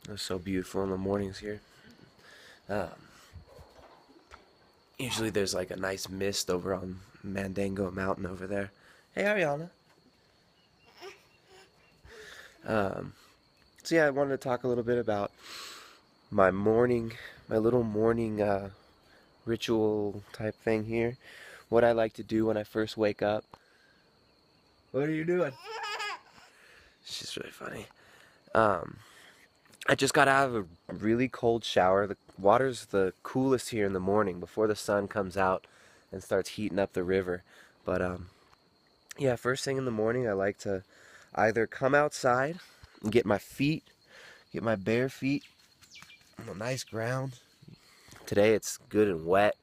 It's so beautiful in the mornings here. Um, Usually there's like a nice mist over on Mandango Mountain over there. Hey, Ariana. Um, so yeah, I wanted to talk a little bit about my morning, my little morning ritual type thing here. What I like to do when I first wake up. What are you doing? She's really funny. Um, I just got out of a really cold shower. The water's the coolest here in the morning before the sun comes out and starts heating up the river. But yeah, first thing in the morning, I like to either come outside and get my bare feet on a nice ground. Today it's good and wet.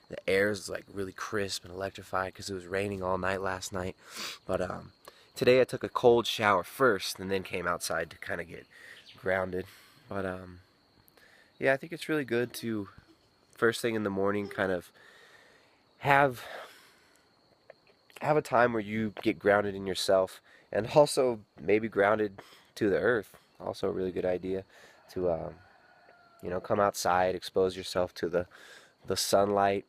The air is like really crisp and electrified because it was raining all night last night. But today I took a cold shower first and then came outside to kind of get grounded. But yeah, I think it's really good to first thing in the morning kind of have a time where you get grounded in yourself and also maybe grounded to the earth. Also a really good idea to come outside, expose yourself to the sunlight,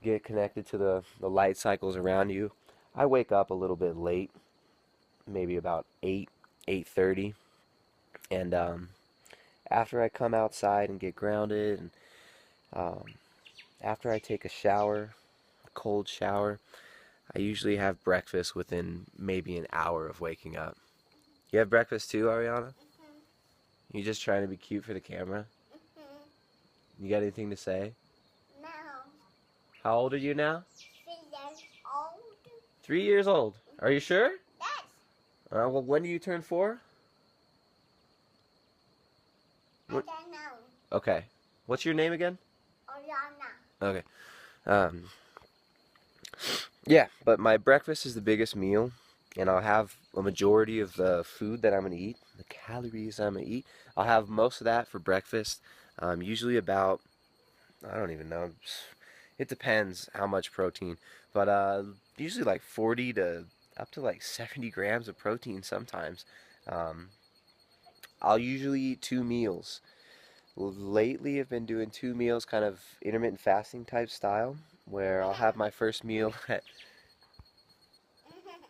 get connected to the light cycles around you. I wake up a little bit late, maybe about 8:30, and after I come outside and get grounded, and um, after I take a shower, a cold shower, I usually have breakfast within maybe an hour of waking up. You have breakfast too, Ariana? You just trying to be cute for the camera? You got anything to say? No. How old are you now? 3 years old. 3 years old. Are you sure? Yes. Well, when do you turn 4? I don't know. Okay. What's your name again? Oriana. Okay. Um, yeah, but my breakfast is the biggest meal, and I'll have a majority of the food that I'm going to eat, the calories I'm going to eat. I'll have most of that for breakfast. Usually about, I don't even know. It depends how much protein, but usually like 40 to up to like 70 grams of protein sometimes. Um, I'll usually eat 2 meals. Lately, I've been doing 2 meals, kind of intermittent fasting type style, where I'll have my first meal at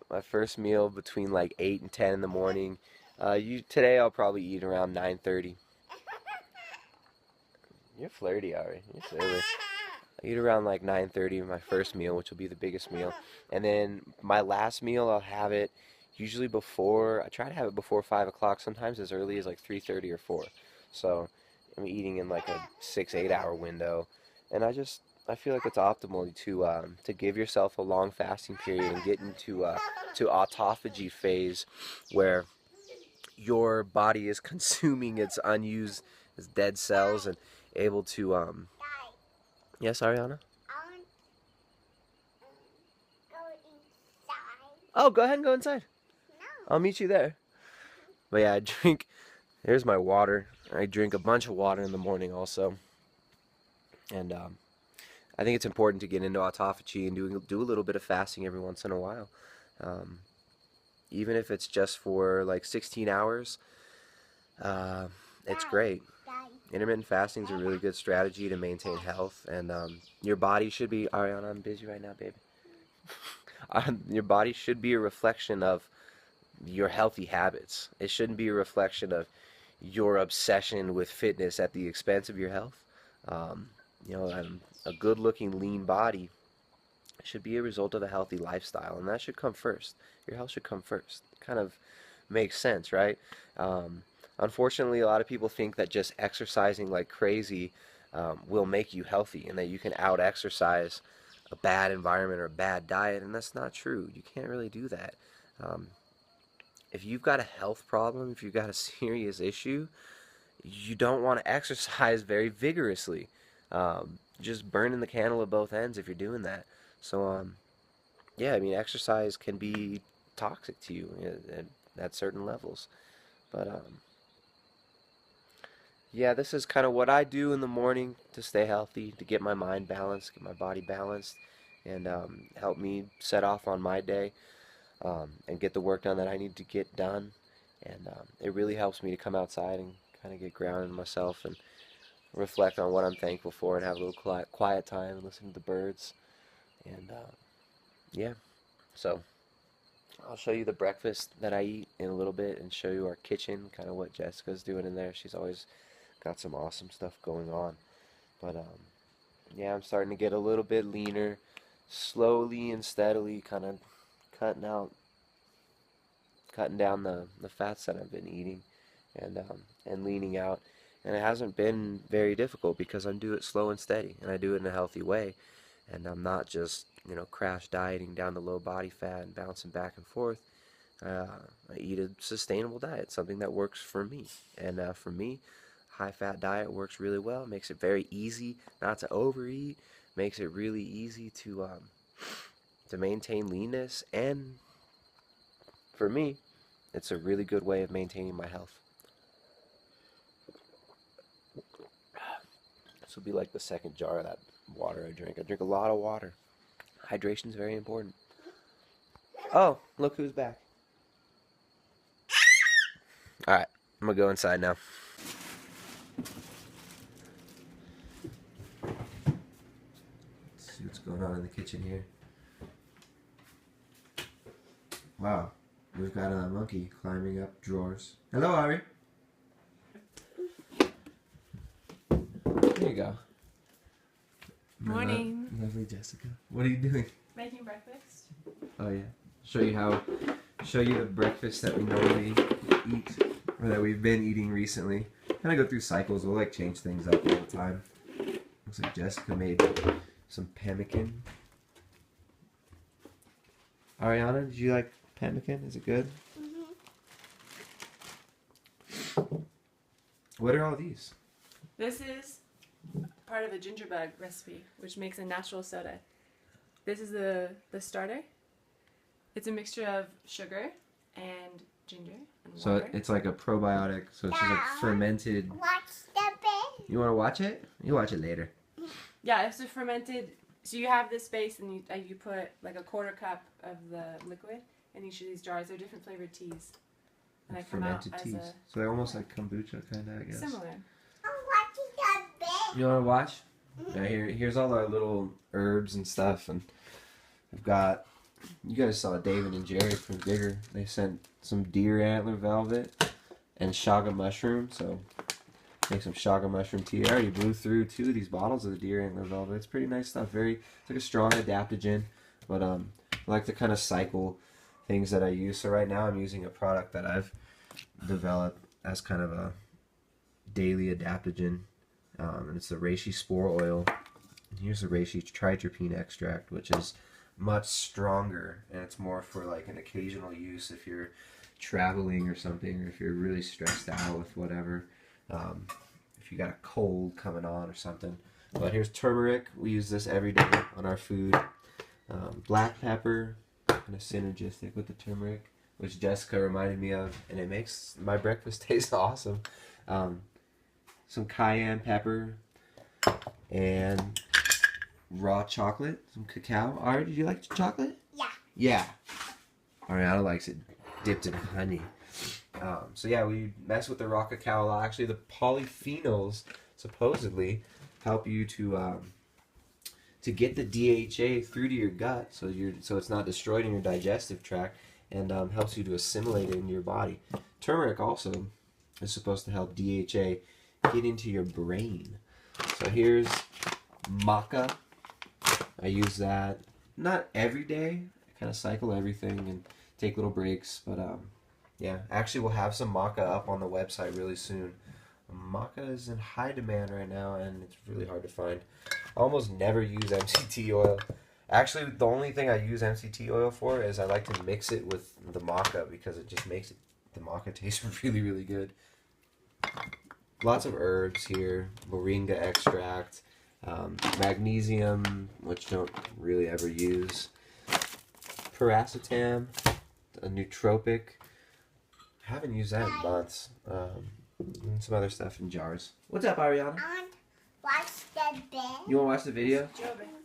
my first meal between like 8 and 10 in the morning. Today I'll probably eat around 9:30. You're flirty, Ari. You're silly. I eat around like 9:30 my first meal, which will be the biggest meal, and then my last meal I'll have it usually before. I try to have it before 5 o'clock. Sometimes as early as like 3:30 or 4. So I'm eating in like a 6-8 hour window, and I feel like it's optimal to give yourself a long fasting period and get into to autophagy phase, where your body is consuming its dead cells and able to Dad, yes, Ariana. I want to go inside. Oh, go ahead and go inside. No. I'll meet you there. But yeah, I drink. Here's my water. I drink a bunch of water in the morning also, and I think it's important to get into autophagy and do a little bit of fasting every once in a while, um, even if it's just for like 16 hours. Uh, it's great. Dad. Intermittent fasting is a really good strategy to maintain health, and your body should be. Ariana, I'm busy right now, baby. Your body should be a reflection of your healthy habits. It shouldn't be a reflection of your obsession with fitness at the expense of your health. Um, a good-looking, lean body should be a result of a healthy lifestyle, and that should come first. Your health should come first. Kind of makes sense, right? Um, Unfortunately, a lot of people think that just exercising like crazy will make you healthy, and that you can out-exercise a bad environment or a bad diet, and that's not true. You can't really do that. Um, if you've got a health problem, if you've got a serious issue, you don't want to exercise very vigorously. Just burning the candle at both ends if you're doing that. So, yeah, I mean, exercise can be toxic to you at certain levels. But, yeah, this is kind of what I do in the morning to stay healthy, to get my mind balanced, get my body balanced, and help me set off on my day and get the work done that I need to get done. And it really helps me to come outside and kind of get grounded in myself and reflect on what I'm thankful for and have a little quiet time and listen to the birds. And yeah, so I'll show you the breakfast that I eat in a little bit and show you our kitchen, kind of what Jessica's doing in there. She's always got some awesome stuff going on. But yeah, I'm starting to get a little bit leaner, slowly and steadily, kind of cutting down the fats that I've been eating, and leaning out. And it hasn't been very difficult because I do it slow and steady, and I do it in a healthy way, and I'm not just crash dieting down to low body fat and bouncing back and forth. I eat a sustainable diet, something that works for me, and for me, high fat diet works really well. Makes it very easy not to overeat. Makes it really easy to maintain leanness, and for me, it's a really good way of maintaining my health. This will be like the second jar of that water I drink. I drink a lot of water. Hydration is very important. Oh, look who's back. Alright, I'm gonna go inside now. Let's see what's going on in the kitchen here. Wow, we've got a monkey climbing up drawers. Hello, Ari. There you go. Morning. Lovely Jessica. What are you doing? Making breakfast. Oh yeah. Show you the breakfast that we normally eat, or that we've been eating recently. Kind of go through cycles. We'll like change things up all the time. Looks like Jessica made some pemmican. Ariana, did you like pemmican? Is it good? Mm-hmm. What are all these? This is part of a ginger bug recipe, which makes a natural soda. This is the starter. It's a mixture of sugar and ginger and So water. it's like a probiotic. So it's just like fermented. Watch the bed. You want to watch it? You watch it later. Yeah, it's a fermented. So you have this base, and you put like a quarter cup of the liquid in each of these jars. They're different flavored teas, and they come out Fermented as teas. So they're almost like kombucha, kind of, I guess. similar. I'm watching the bed. You want to watch? Yeah, here's all our little herbs and stuff, and we've got. You guys saw David and Jared from Bigger. They sent some deer antler velvet and shaga mushroom. So make some shaga mushroom tea. I already blew through 2 of these bottles of the deer antler velvet. It's pretty nice stuff. It's like a strong adaptogen, but I like to kind of cycle things that I use. So right now I'm using a product that I've developed as kind of a daily adaptogen, and it's the reishi spore oil. And here's the reishi tritterpene extract, which is much stronger, and it's more for like an occasional use if you're traveling or something, or if you're really stressed out with whatever, if you got a cold coming on or something. But here's turmeric. We use this every day on our food. Black pepper, kind of synergistic with the turmeric, which Jessica reminded me of, and it makes my breakfast taste awesome. Some cayenne pepper and raw chocolate, some cacao. Ari, did you like chocolate? Yeah. Yeah. Ariana likes it dipped in honey. So yeah, we mess with the raw cacao a lot. Actually, the polyphenols supposedly help you to get the DHA through to your gut, so it's not destroyed in your digestive tract, and helps you to assimilate it into your body. Turmeric also is supposed to help DHA get into your brain. So here's maca. I use that not every day. I kind of cycle everything and take little breaks, but yeah, actually we'll have some maca up on the website really soon. Maca is in high demand right now, and it's really hard to find. I almost never use MCT oil. Actually, the only thing I use MCT oil for is I like to mix it with the maca, because it just makes the maca taste really, really good. Lots of herbs here, moringa extract, magnesium, which don't really ever use, paracetam, a nootropic. I haven't used that in months. And some other stuff in jars. What's up, Ariana? I watch the bed. You want to watch the video?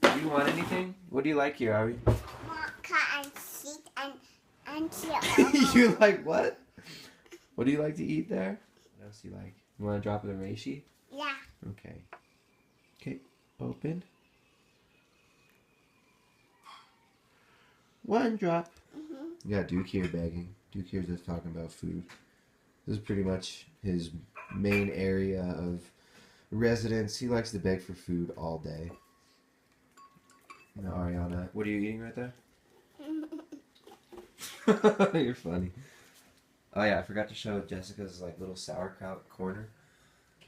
Do you want anything? What do you like here, Ari? Maca and seed and chill. You like what? What do you like to eat there? What else do you like? You want to drop it in reishi? Yeah. Okay. Okay, open. One drop. Yeah, Duke here begging. Duke here's just talking about food. This is pretty much his main area of residence. He likes to beg for food all day. Now, Ariana, what are you eating right there? You're funny. Oh yeah, I forgot to show Jessica's like little sauerkraut corner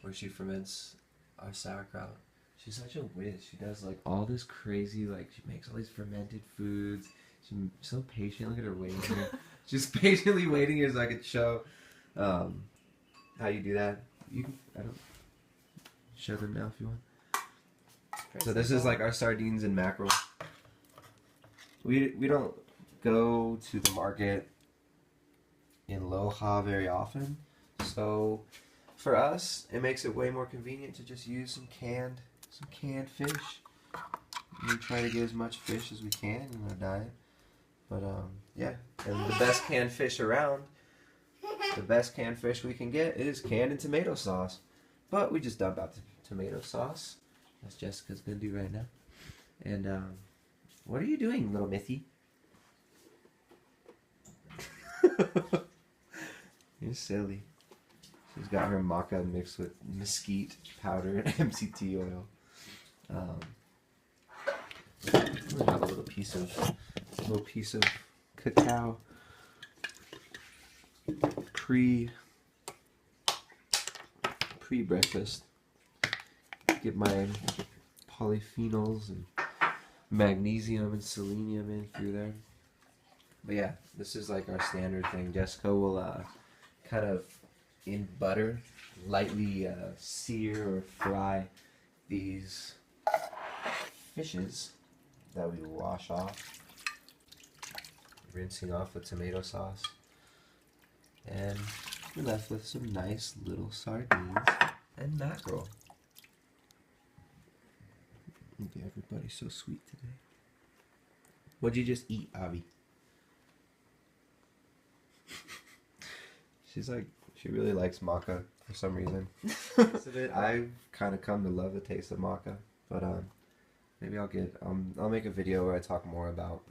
where she ferments our sauerkraut. She's such a whiz. She does like all this crazy, like she makes all these fermented foods. She's so patient. Look at her waiting here. She's patiently waiting here so I could show how you do that. You can, I don't show them now if you want. So this is like our sardines and mackerel. We don't go to the market in Loja very often, so for us it makes it way more convenient to just use some canned fish. We try to get as much fish as we can in our diet, but yeah, and the best canned fish around, the best canned fish we can get is canned in tomato sauce, but we just dump out the tomato sauce. That's Jessica's gonna do right now. And what are you doing, little Missy? You're silly. She's got her maca mixed with mesquite powder and MCT oil. We'll have a little piece of cacao pre-breakfast. Get my polyphenols and magnesium and selenium in through there. But yeah, this is like our standard thing. Jessica will kind of in butter lightly sear or fry these fishes that we wash off, rinsing off with tomato sauce, and we're left with some nice little sardines and mackerel. Look at everybody, so sweet today. What'd you just eat, Avi? She's like, she really likes maca for some reason. I've kind of come to love the taste of maca, but maybe I'll make a video where I talk more about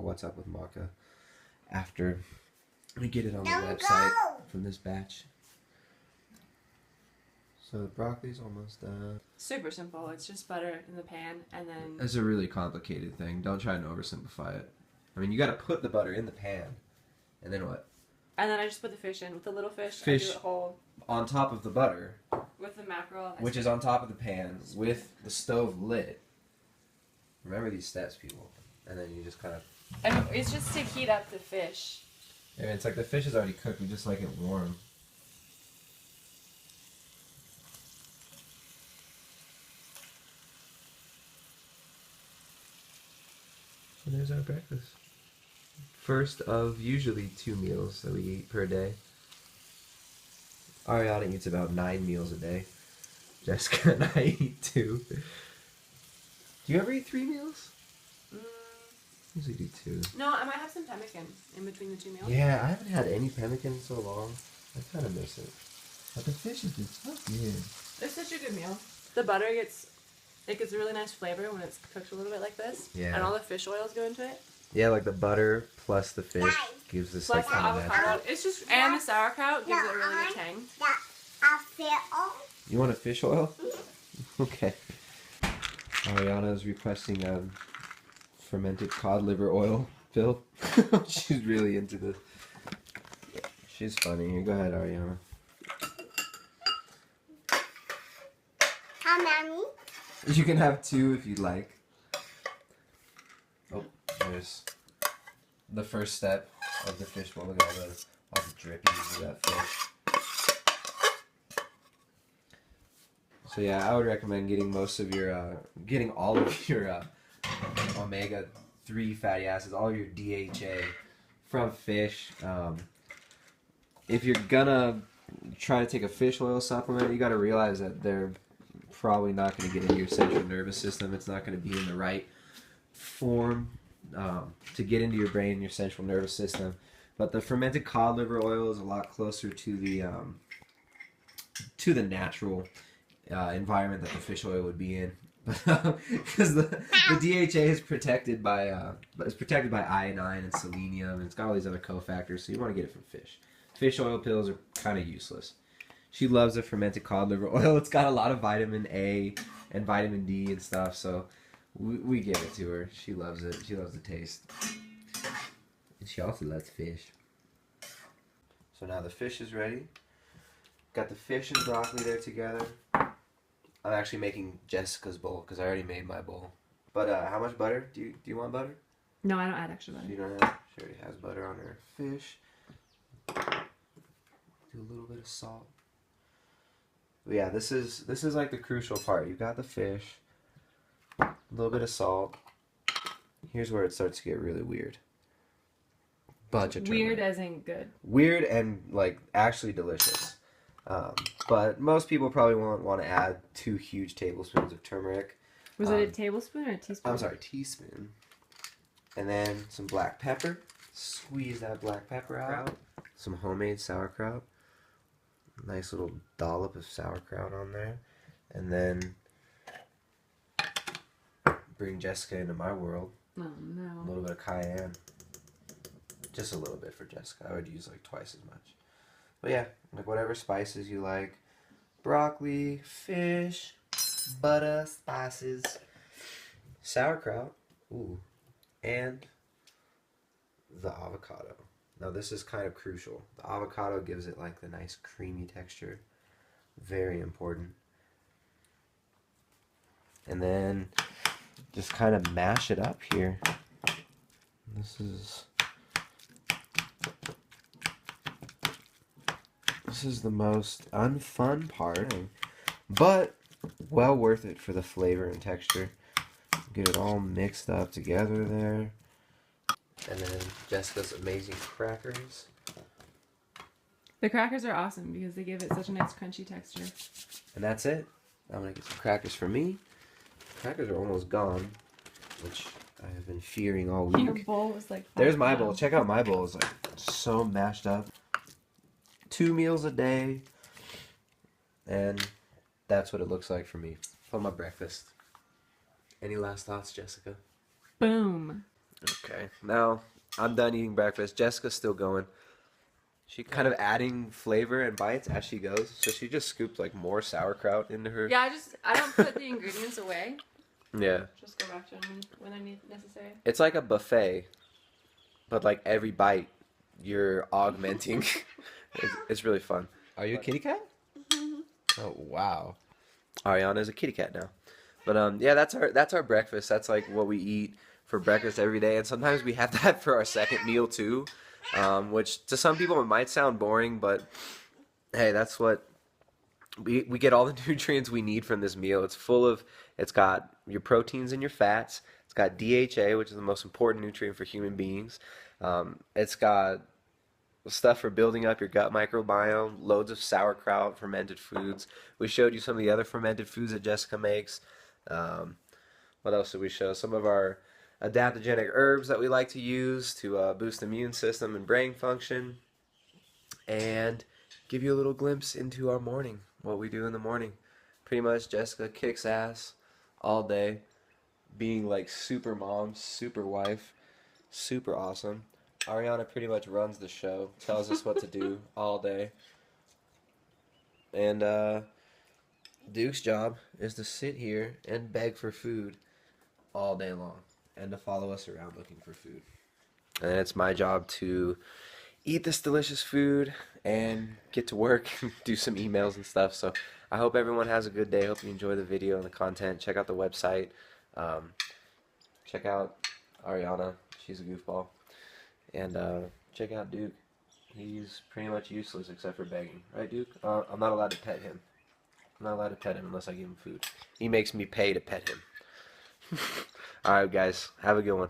what's up with maca after we get it on the website from this batch. So the broccoli's almost done. Super simple. It's just butter in the pan and then... It's a really complicated thing. Don't try and oversimplify it. I mean, you got to put the butter in the pan, and then what? And then I just put the fish in. With the little fish, I do it whole. On top of the butter. With the mackerel. Which is on top of the pan with the stove lit. Remember these steps, people. And then you just kind of... And it's just to heat up the fish. And it's like the fish is already cooked. We just like it warm. So there's our breakfast. First of usually 2 meals that we eat per day. Ariana eats about 9 meals a day. Jessica and I eat 2. Do you ever eat 3 meals? Usually do 2. No, I might have some pemmican in between the 2 meals. Yeah, I haven't had any pemmican in so long. I kind of miss it. But the fish has been so good. It's such a good meal. The butter gets a really nice flavor when it's cooked a little bit like this. Yeah. And all the fish oils go into it. Yeah, like the butter plus the fish gives this Plus like the kind of avocado. It's just, and the sauerkraut gives it a really good tang. You want a fish oil? Okay. Ariana is requesting fermented cod liver oil fill. She's really into this. She's funny. Here, go ahead, Ariana. How many? You can have 2 if you'd like. Oh, there's the first step of the fish bowl. Look at all the drippings of that fish. So yeah, I would recommend getting getting all of your omega-3 fatty acids, all your DHA from fish. If you're gonna try to take a fish oil supplement, you got to realize that they're probably not going to get into your central nervous system. It's not going to be in the right form to get into your brain and your central nervous system. But the fermented cod liver oil is a lot closer to the natural environment that the fish oil would be in, because the DHA is protected by iodine and selenium, and it's got all these other cofactors. So you want to get it from fish. Fish oil pills are kind of useless. She loves the fermented cod liver oil. It's got a lot of vitamin A and vitamin D and stuff, so we give it to her. She loves it. She loves the taste. And she also loves fish. So now the fish is ready. Got the fish and broccoli there together. I'm actually making Jessica's bowl because I already made my bowl. But how much butter? Do you want butter? No, I don't add extra butter. You don't have? She already has butter on her fish. Do a little bit of salt. But yeah, this is like the crucial part. You got the fish, a little bit of salt. Here's where it starts to get really weird. Bunch of turmeric. Weird as in good. Weird and like actually delicious. But most people probably won't want to add 2 huge tablespoons of turmeric. Was it a tablespoon or a teaspoon? I'm sorry, teaspoon. And then some black pepper. Squeeze that black pepper out. Some homemade sauerkraut. Nice little dollop of sauerkraut on there. And then bring Jessica into my world. Oh no. A little bit of cayenne. Just a little bit for Jessica. I would use like twice as much. But yeah, like whatever spices you like. Broccoli, fish, butter, spices, sauerkraut, ooh, and the avocado. Now this is kind of crucial. The avocado gives it like the nice creamy texture. Very important. And then just kind of mash it up here. This is the most unfun part, but well worth it for the flavor and texture. Get it all mixed up together there. And then Jessica's amazing crackers. The crackers are awesome because they give it such a nice crunchy texture. And that's it. I'm going to get some crackers for me. Crackers are almost gone, which I have been fearing all week. Your bowl was like... There's my bowl. Check out my bowl. It's like so mashed up. 2 meals a day. And that's what it looks like for me for my breakfast. Any last thoughts, Jessica? Boom. Okay, now I'm done eating breakfast. Jessica's still going. She kind of adding flavor and bites as she goes. So she just scooped like more sauerkraut into her. Yeah, I don't put the ingredients away. Yeah. Just go back to them when they're necessary. It's like a buffet, but like every bite you're augmenting. It's really fun. Are you a kitty cat? Oh wow. Ariana's a kitty cat now. But yeah, that's our breakfast. That's like what we eat for breakfast every day, and sometimes we have that for our second meal too, which to some people it might sound boring, but hey, that's what we get all the nutrients we need from this meal. It's got your proteins and your fats. It's got DHA, which is the most important nutrient for human beings. It's got stuff for building up your gut microbiome, loads of sauerkraut, fermented foods. We showed you some of the other fermented foods that Jessica makes. What else did we show? Some of our adaptogenic herbs that we like to use to boost the immune system and brain function, and give you a little glimpse into our morning, what we do in the morning. Pretty much Jessica kicks ass all day, being like super mom, super wife, super awesome. Ariana pretty much runs the show, tells us what to do all day. And Duke's job is to sit here and beg for food all day long, and to follow us around looking for food. And then it's my job to eat this delicious food and get to work and do some emails and stuff. So I hope everyone has a good day. Hope you enjoy the video and the content. Check out the website. Check out Ariana. She's a goofball. And check out Duke. He's pretty much useless except for begging. Right, Duke? I'm not allowed to pet him. I'm not allowed to pet him unless I give him food. He makes me pay to pet him. Alright, guys. Have a good one.